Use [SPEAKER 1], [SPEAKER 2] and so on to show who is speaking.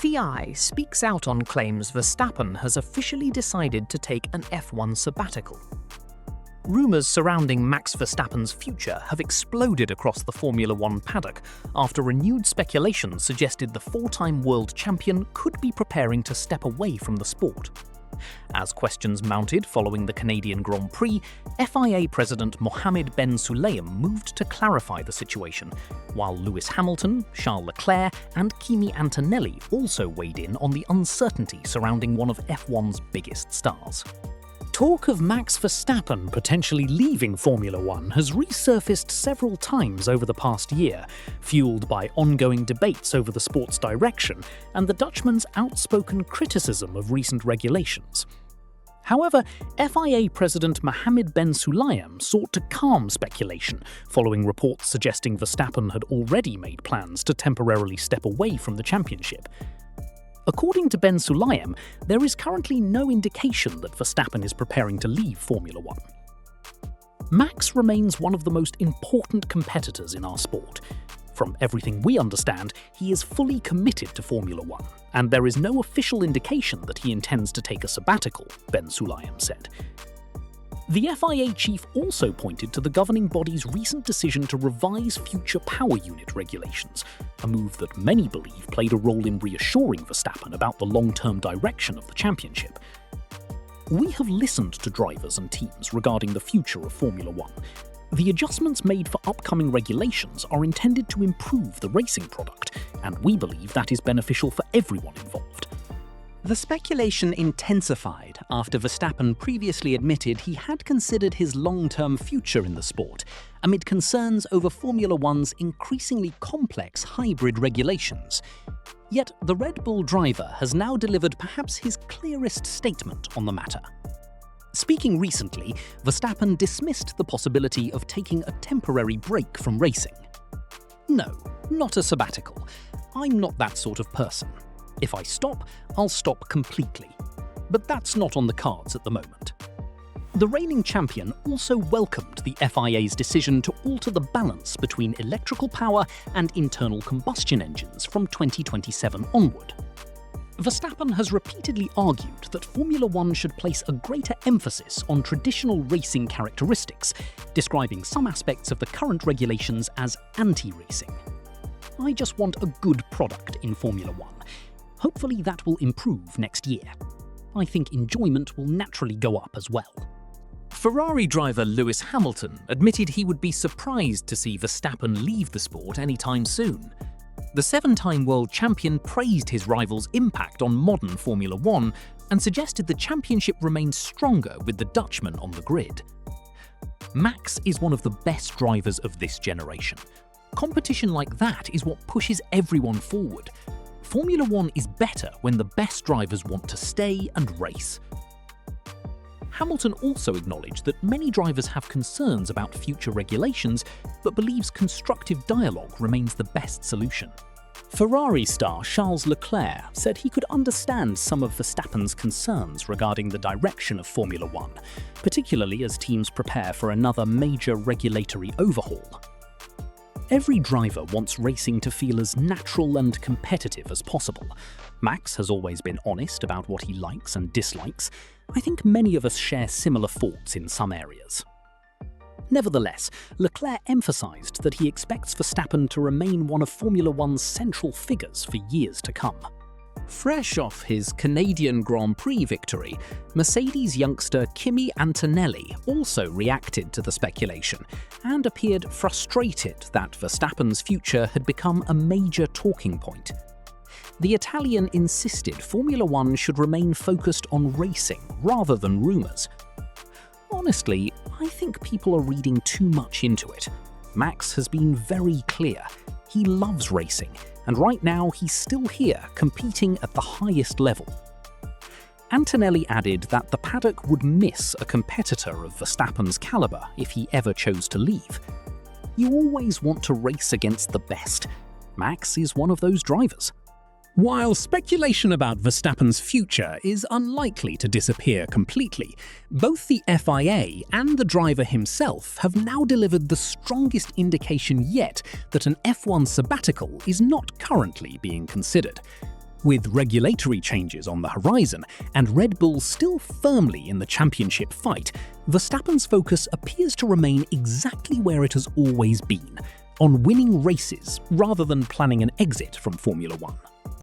[SPEAKER 1] FIA speaks out on claims Verstappen has officially decided to take an F1 sabbatical. Rumours surrounding Max Verstappen's future have exploded across the Formula One paddock after renewed speculation suggested the four-time world champion could be preparing to step away from the sport. As questions mounted following the Canadian Grand Prix, FIA President Mohammed Sulayem moved to clarify the situation, while Lewis Hamilton, Charles Leclerc and Kimi Antonelli also weighed in on the uncertainty surrounding one of F1's biggest stars. Talk of Max Verstappen potentially leaving Formula One has resurfaced several times over the past year, fueled by ongoing debates over the sport's direction and the Dutchman's outspoken criticism of recent regulations. However, FIA President Mohammed Sulayem sought to calm speculation following reports suggesting Verstappen had already made plans to temporarily step away from the championship. According to Sulayem, there is currently no indication that Verstappen is preparing to leave Formula One. Max remains one of the most important competitors in our sport. From everything we understand, he is fully committed to Formula One, and there is no official indication that he intends to take a sabbatical, Sulayem said. The FIA chief also pointed to the governing body's recent decision to revise future power unit regulations, a move that many believe played a role in reassuring Verstappen about the long-term direction of the championship. We have listened to drivers and teams regarding the future of Formula One. The adjustments made for upcoming regulations are intended to improve the racing product, and we believe that is beneficial for everyone involved.
[SPEAKER 2] The speculation intensified after Verstappen previously admitted he had considered his long-term future in the sport, amid concerns over Formula One's increasingly complex hybrid regulations. Yet the Red Bull driver has now delivered perhaps his clearest statement on the matter. Speaking recently, Verstappen dismissed the possibility of taking a temporary break from racing. "No, not a sabbatical. I'm not that sort of person. If I stop, I'll stop completely. But that's not on the cards at the moment." The reigning champion also welcomed the FIA's decision to alter the balance between electrical power and internal combustion engines from 2027 onward. Verstappen has repeatedly argued that Formula One should place a greater emphasis on traditional racing characteristics, describing some aspects of the current regulations as anti-racing. "I just want a good product in Formula One. Hopefully that will improve next year. I think enjoyment will naturally go up as well."
[SPEAKER 1] Ferrari driver Lewis Hamilton admitted he would be surprised to see Verstappen leave the sport anytime soon. The seven-time world champion praised his rival's impact on modern Formula One and suggested the championship remains stronger with the Dutchman on the grid. "Max is one of the best drivers of this generation. Competition like that is what pushes everyone forward. Formula One is better when the best drivers want to stay and race." Hamilton also acknowledged that many drivers have concerns about future regulations, but believes constructive dialogue remains the best solution. Ferrari star Charles Leclerc said he could understand some of Verstappen's concerns regarding the direction of Formula One, particularly as teams prepare for another major regulatory overhaul. "Every driver wants racing to feel as natural and competitive as possible. Max has always been honest about what he likes and dislikes. I think many of us share similar thoughts in some areas." Nevertheless, Leclerc emphasized that he expects Verstappen to remain one of Formula One's central figures for years to come. Fresh off his Canadian Grand Prix victory, Mercedes youngster Kimi Antonelli also reacted to the speculation and appeared frustrated that Verstappen's future had become a major talking point. The Italian insisted Formula One should remain focused on racing rather than rumours. "Honestly, I think people are reading too much into it. Max has been very clear. He loves racing, and right now he's still here competing at the highest level." Antonelli added that the paddock would miss a competitor of Verstappen's caliber if he ever chose to leave. "You always want to race against the best. Max is one of those drivers." While speculation about Verstappen's future is unlikely to disappear completely, both the FIA and the driver himself have now delivered the strongest indication yet that an F1 sabbatical is not currently being considered.
[SPEAKER 2] With regulatory changes on the horizon and Red Bull still firmly in the championship fight, Verstappen's focus appears to remain exactly where it has always been, on winning races rather than planning an exit from Formula One.